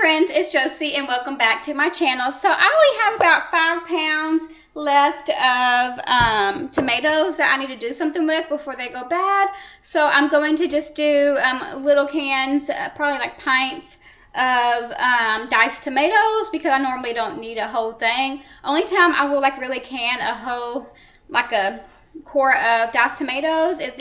friends, it's Josie and welcome back to my channel. So I only have about 5 pounds left of tomatoes that I need to do something with before they go bad. So I'm going to just do little cans, probably like pints of diced tomatoes, because I normally don't need a whole thing. Only time I will like really can a whole, like a quart of diced tomatoes is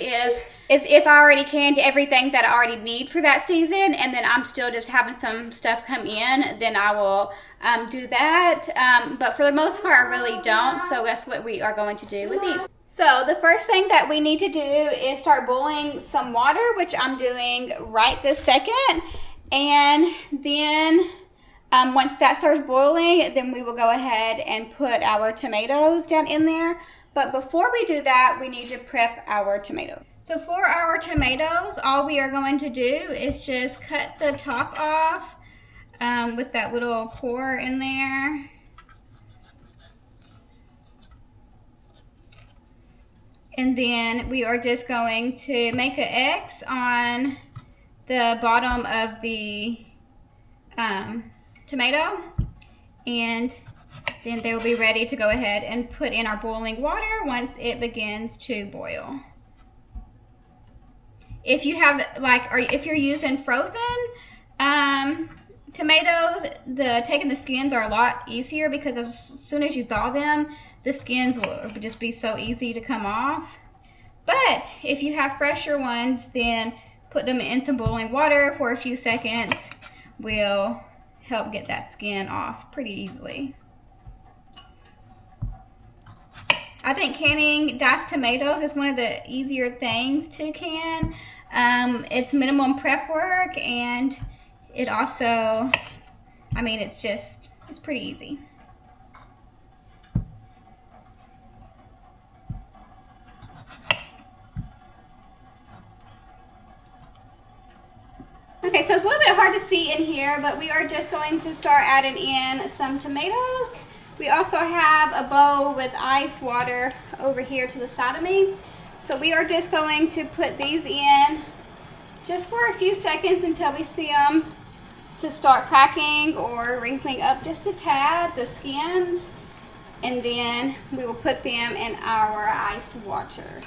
if I already canned everything that I already need for that season, and then I'm still just having some stuff come in, then I will do that. But for the most part, I really don't, so that's what we are going to do with these. So the first thing that we need to do is start boiling some water, which I'm doing right this second. And then once that starts boiling, then we will go ahead and put our tomatoes down in there. But before we do that, we need to prep our tomatoes. So for our tomatoes, all we are going to do is just cut the top off with that little core in there. And then we are just going to make an X on the bottom of the tomato, and then they'll be ready to go ahead and put in our boiling water once it begins to boil. If you have if you're using frozen tomatoes, taking the skins are a lot easier, because as soon as you thaw them, the skins will just be so easy to come off. But if you have fresher ones, then put them in some boiling water for a few seconds will help get that skin off pretty easily. I think canning diced tomatoes is one of the easier things to can. It's minimum prep work, and it also, I mean, it's pretty easy. Okay, so it's a little bit hard to see in here, but we are just going to start adding in some tomatoes. We also have a bowl with ice water over here to the side of me. So we are just going to put these in just for a few seconds until we see them to start cracking or wrinkling up just a tad, the skins. And then we will put them in our ice water.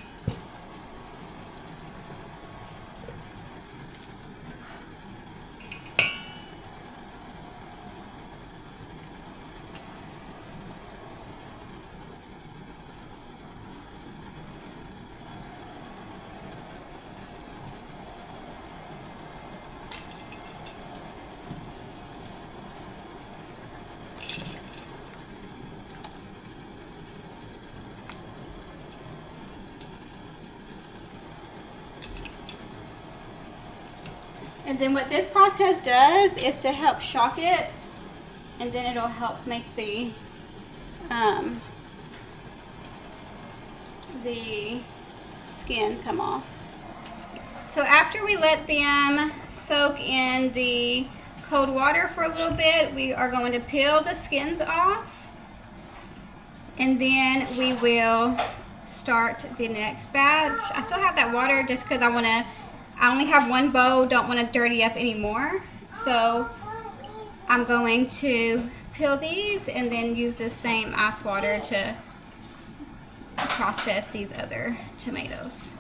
And then what this process does is to help shock it, and then it'll help make the skin come off. So after we let them soak in the cold water for a little bit, we are going to peel the skins off, and then we will start the next batch. I still have that water just because I only have one bowl, don't want to dirty up anymore. So I'm going to peel these and then use the same ice water to process these other tomatoes.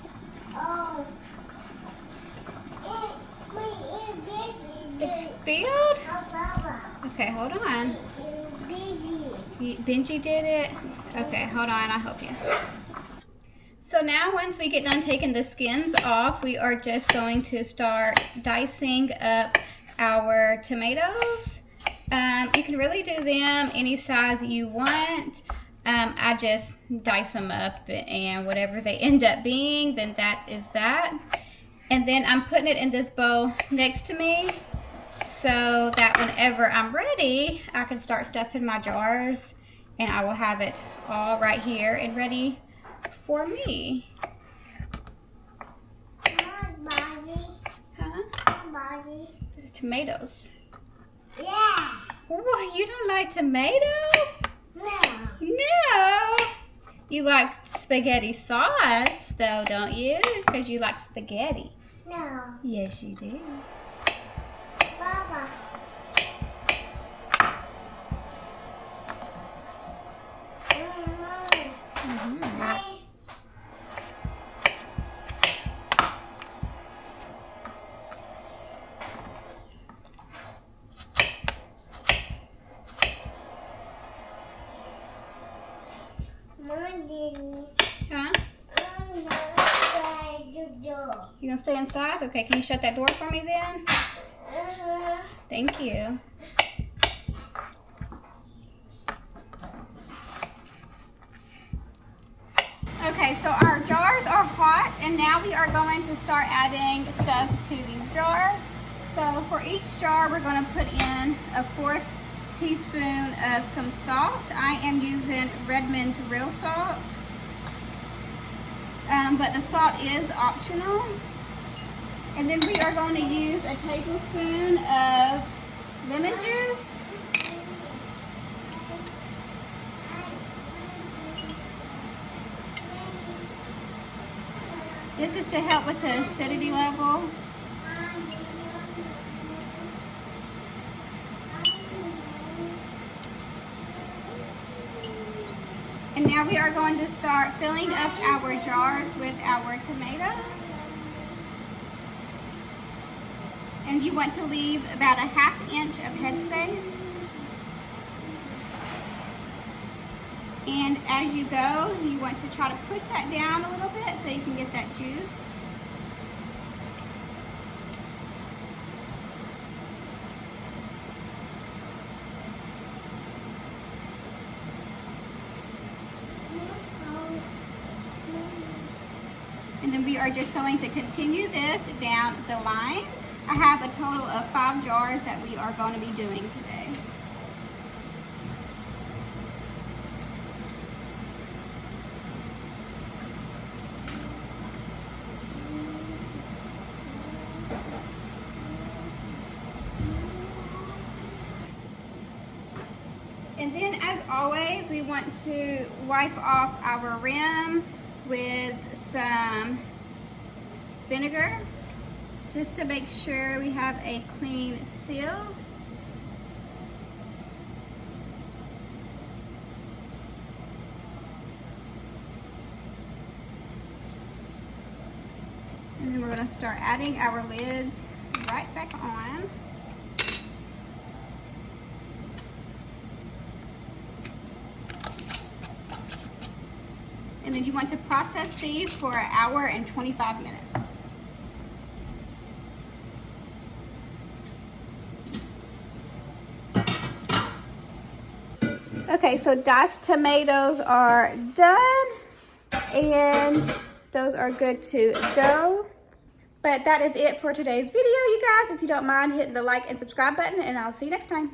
It's spilled? Okay, hold on. Benji did it? Okay, hold on, I'll help you. So now once we get done taking the skins off, we are just going to start dicing up our tomatoes. You can really do them any size you want. I just dice them up, and whatever they end up being, then that is that. And then I'm putting it in this bowl next to me so that whenever I'm ready, I can start stuffing my jars, and I will have it all right here and ready for me. Huh? This is tomatoes. Yeah. What, you don't like tomato? No. No. You like spaghetti sauce though, don't you? Because you like spaghetti. No. Yes, you do. Baba. to stay inside? Okay, can you shut that door for me then? Thank you. Okay, so our jars are hot, and now we are going to start adding stuff to these jars. So for each jar, we're going to put in a 1/4 teaspoon of some salt. I am using Redmond's real salt, but the salt is optional. And then we are going to use a tablespoon of lemon juice. This is to help with the acidity level. And now we are going to start filling up our jars with our tomatoes. And you want to leave about a 1/2 inch of headspace. And as you go, you want to try to push that down a little bit so you can get that juice. And then we are just going to continue this down the line. I have a total of 5 jars that we are going to be doing today. And then, as always, we want to wipe off our rim with some vinegar, just to make sure we have a clean seal. And then we're going to start adding our lids right back on. And then you want to process these for 1 hour and 25 minutes. Okay, so diced tomatoes are done, and those are good to go. But that is it for today's video, you guys. If you don't mind hitting the like and subscribe button, and I'll see you next time.